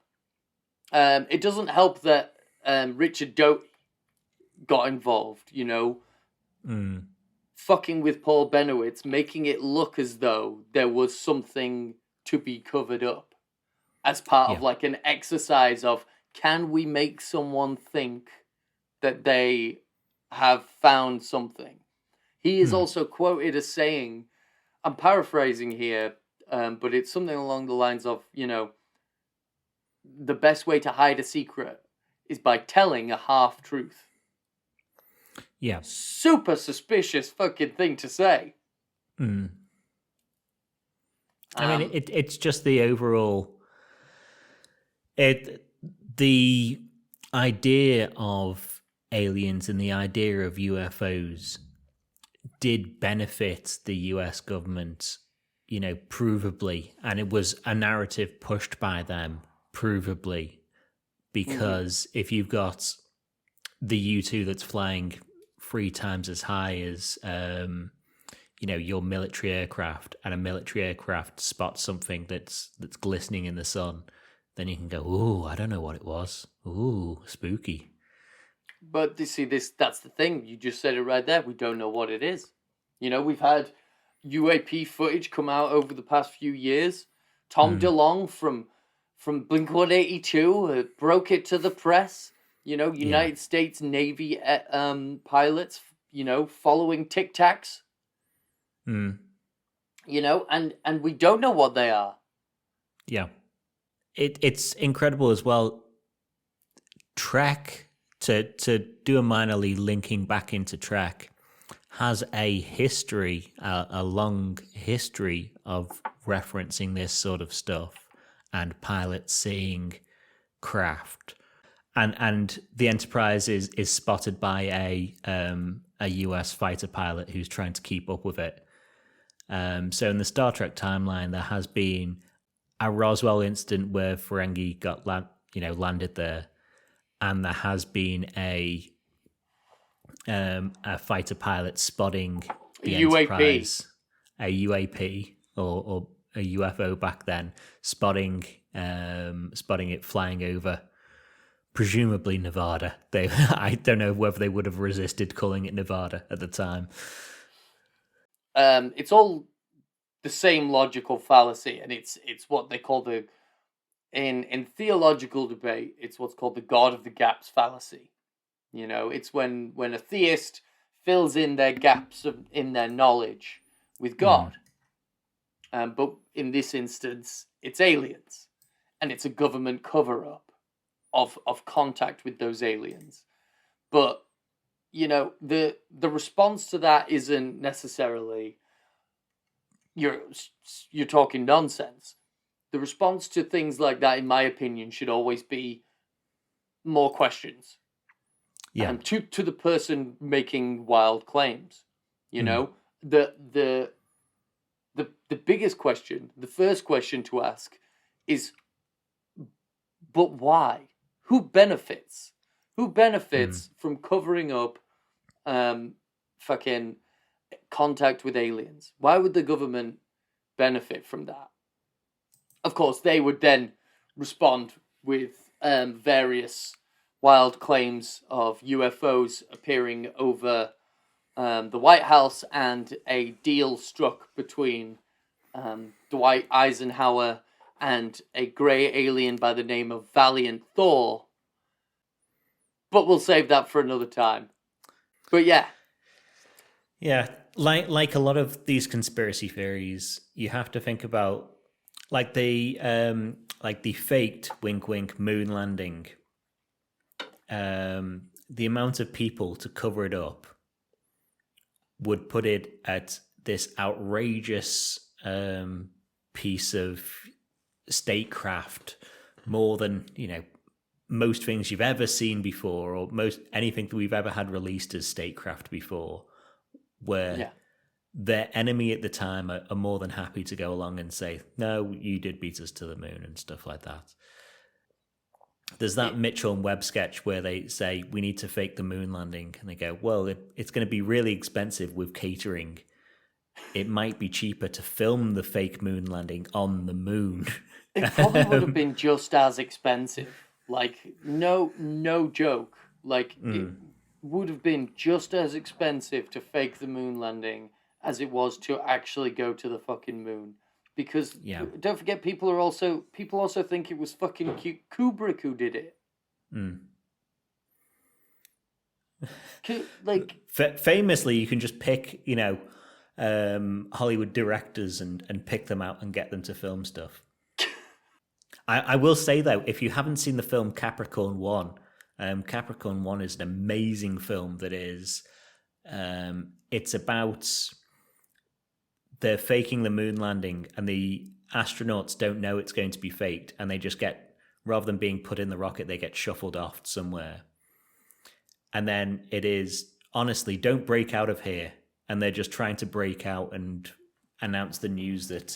It doesn't help that Richard Doty got involved, fucking with Paul Benowitz, making it look as though there was something to be covered up as part of like an exercise of, can we make someone think that they have found something? He is also quoted as saying, I'm paraphrasing here, but it's something along the lines of, the best way to hide a secret is by telling a half-truth. Yeah. Super suspicious fucking thing to say. I mean, it's just the overall... The idea of aliens and the idea of UFOs did benefit the US government, provably. And it was a narrative pushed by them, provably. Because if you've got the U-2 that's flying 3 times as high as, your military aircraft, and a military aircraft spots something that's glistening in the sun, then you can go, ooh, I don't know what it was. Ooh, spooky. But you see, that's the thing. You just said it right there. We don't know what it is. We've had UAP footage come out over the past few years. Tom DeLonge from Blink-182 broke it to the press. United States Navy pilots, following Tic Tacs. You know, and we don't know what they are. Yeah. It's incredible as well. Trek, to do a minor lead linking back into Trek, has a history, a long history of referencing this sort of stuff and pilots seeing craft. And the Enterprise is spotted by a US fighter pilot who's trying to keep up with it. So in the Star Trek timeline, there has been a Roswell incident where Ferengi got landed there, and there has been a fighter pilot spotting the Enterprise, a UAP or a UFO back then, spotting it flying over, presumably Nevada. I don't know whether they would have resisted calling it Nevada at the time. It's all the same logical fallacy, and it's what they call in theological debate, it's what's called the God of the gaps fallacy. You know, it's when a theist fills in their gaps in their knowledge with God. But in this instance, it's aliens, and it's a government cover-up of contact with those aliens. But, you know, the response to that isn't necessarily you're talking nonsense. The response to things like that, in my opinion, should always be more questions. Yeah. To the person making wild claims. You know, the biggest question, the first question to ask is, but why? Who benefits? Who benefits from covering up fucking contact with aliens? Why would the government benefit from that? Of course, they would then respond with various wild claims of UFOs appearing over the White House and a deal struck between Dwight Eisenhower and a grey alien by the name of Valiant Thor. But we'll save that for another time. But yeah. Yeah, like a lot of these conspiracy theories, you have to think about like the faked wink wink moon landing. The amount of people to cover it up would put it at this outrageous piece of statecraft, more than, you know, most things you've ever seen before, or most anything that we've ever had released as statecraft before, where their enemy at the time are more than happy to go along and say, no, you did beat us to the moon and stuff like that. There's that Mitchell and Webb sketch where they say, we need to fake the moon landing. And they go, well, it's going to be really expensive with catering. It might be cheaper to film the fake moon landing on the moon. It probably would have been just as expensive. Like, no joke. Like, it would have been just as expensive to fake the moon landing as it was to actually go to the fucking moon. Because don't forget, people also think it was fucking Kubrick who did it. Like, famously, you can just pick, you know, Hollywood directors and pick them out and get them to film stuff. I will say though, if you haven't seen the film Capricorn 1, Capricorn 1 is an amazing film that is, it's about they're faking the moon landing and the astronauts don't know it's going to be faked, and they just get, rather than being put in the rocket, they get shuffled off somewhere. And then it is, honestly, don't break out of here. And they're just trying to break out and announce the news that,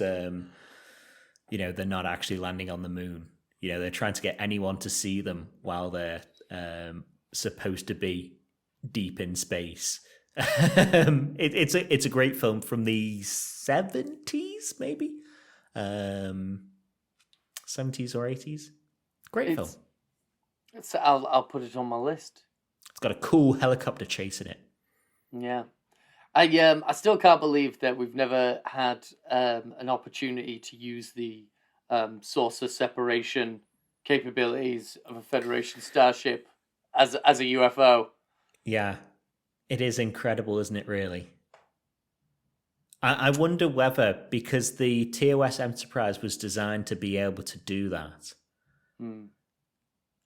you know, they're not actually landing on the moon. You know, they're trying to get anyone to see them while they're supposed to be deep in space. It's a great film from the 70s, maybe 70s or 80s. Great film. I'll put it on my list. It's got a cool helicopter chase in it. Yeah, I still can't believe that we've never had an opportunity to use the saucer separation capabilities of a Federation starship as a UFO. Yeah. It is incredible, isn't it, really? I wonder whether, because the TOS Enterprise was designed to be able to do that, and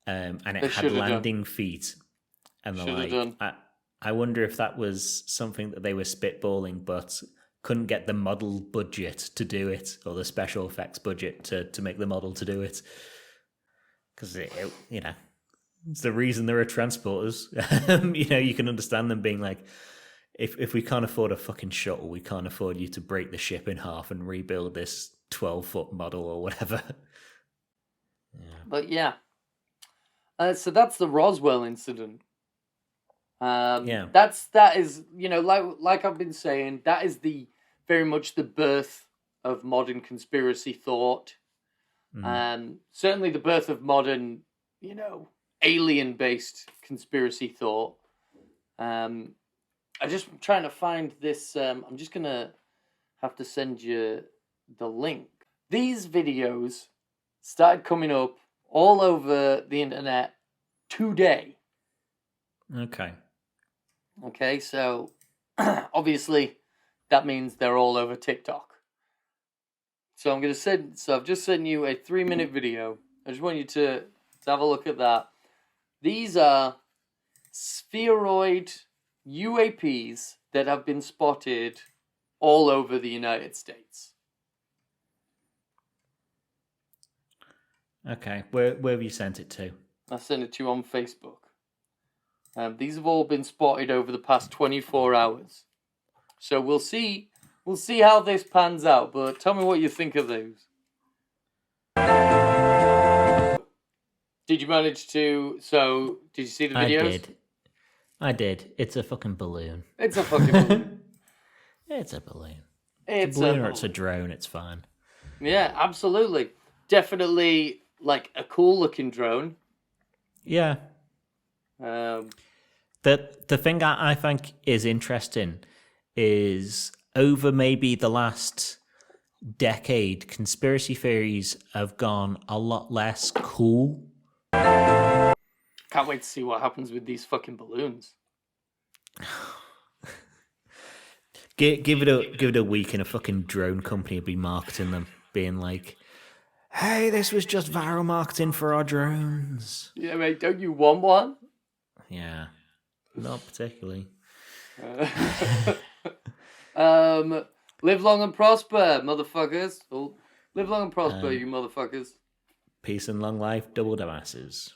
it had landing feet and the like, I wonder if that was something that they were spitballing, but couldn't get the model budget to do it, or the special effects budget to make the model to do it. Because, it's the reason there are transporters. You can understand them being like, if we can't afford a fucking shuttle, we can't afford you to break the ship in half and rebuild this 12-foot model or whatever. But yeah. So that's the Roswell incident. That is, like I've been saying, that is very much the birth of modern conspiracy thought. Certainly the birth of modern, alien-based conspiracy thought. I'm just trying to find this. I'm just going to have to send you the link. These videos started coming up all over the internet today. Okay, so obviously that means they're all over TikTok. So I've just sent you a 3-minute video. I just want you to have a look at that. These are spheroid UAPs that have been spotted all over the United States. Okay, where have you sent it to? I sent it to you on Facebook. These have all been spotted over the past 24 hours. So we'll see how this pans out, but tell me what you think of those. Did you see the videos? I did. It's a fucking balloon. It's a fucking balloon. It's a balloon. It's a balloon or it's a drone, it's fine. Yeah, absolutely. Definitely like a cool looking drone. Yeah. The thing I think is interesting is over maybe the last decade, conspiracy theories have gone a lot less cool. Can't wait to see what happens with these fucking balloons. Give it a week and a fucking drone company will be marketing them, being like, hey, this was just viral marketing for our drones. Yeah, mate, don't you want one? Yeah, not particularly. Live long and prosper, motherfuckers. Oh, live long and prosper, you motherfuckers. Peace and long life, double dumbasses.